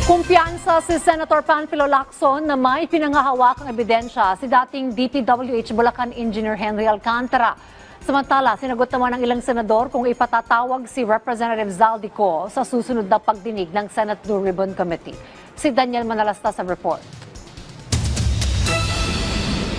Kumpiyansa si Senator Panfilo Lacson na may pinangahawakang ebidensya si dating DPWH Bulacan Engineer Henry Alcantara. Samantala, sinagot naman ng ilang senador kung ipatatawag si Representative Zaldico sa susunod na pagdinig ng Senate Blue Ribbon Committee. Si Daniel Manalasta sa report.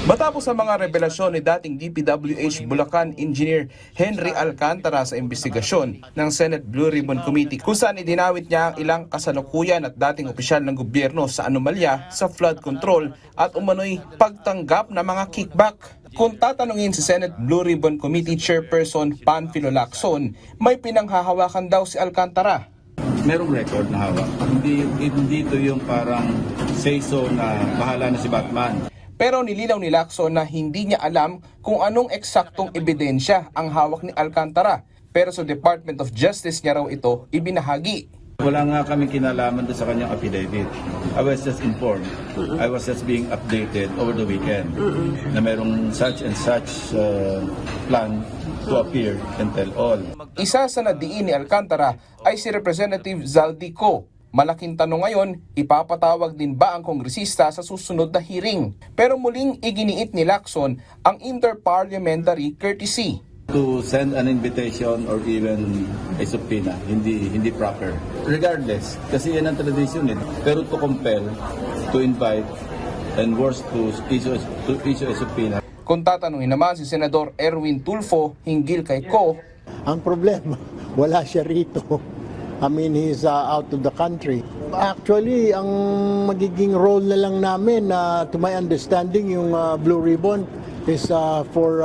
Matapos ang mga revelasyon ni dating DPWH Bulacan Engineer Henry Alcantara sa investigasyon ng Senate Blue Ribbon Committee kung saan idinawit niya ang ilang kasalukuyan at dating opisyal ng gobyerno sa anomalya sa flood control at umano'y pagtanggap ng mga kickback. Kung tatanungin si Senate Blue Ribbon Committee Chairperson Panfilo Lacson, may pinanghahawakan daw si Alcantara. Merong record na hawak. Hindi ito yung parang say-so na bahala na si Batman. Pero nilinaw ni Lacson na hindi niya alam kung anong eksaktong ebidensya ang hawak ni Alcantara. Pero sa Department of Justice niya raw ito ibinahagi. Wala nga kami kinalaman doon sa kanyang affidavit. I was just informed. I was just being updated over the weekend na merong such and such plan to appear and tell all. Isa sa nadiin ni Alcantara ay si Representative Zaldico. Malaking tanong ngayon, ipapatawag din ba ang kongresista sa susunod na hearing? Pero muling iginiit ni Lacson ang interparliamentary courtesy. To send an invitation or even a subpoena, hindi proper. Regardless, kasi yan ang tradisyon eh. Pero to compel, to invite, and worse to issue a subpoena. Kung tatanungin naman si Senador Erwin Tulfo hinggil kay Ko, ang problema, wala siya rito. I mean, he's out of the country. Actually, ang magiging role na lang namin, to my understanding, yung Blue Ribbon is for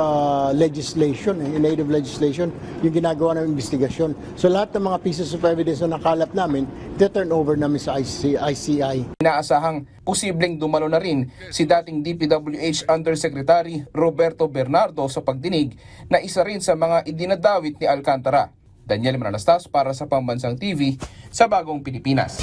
legislation, native legislation, yung ginagawa ng investigasyon. So lahat ng mga pieces of evidence na nakalap namin, turn over namin sa ICI. inaasahang posibleng dumalo na rin si dating DPWH Undersecretary Roberto Bernardo sa pagdinig na isa rin sa mga idinadawit ni Alcantara. Daniel Manalasta para sa Pambansang TV sa Bagong Pilipinas.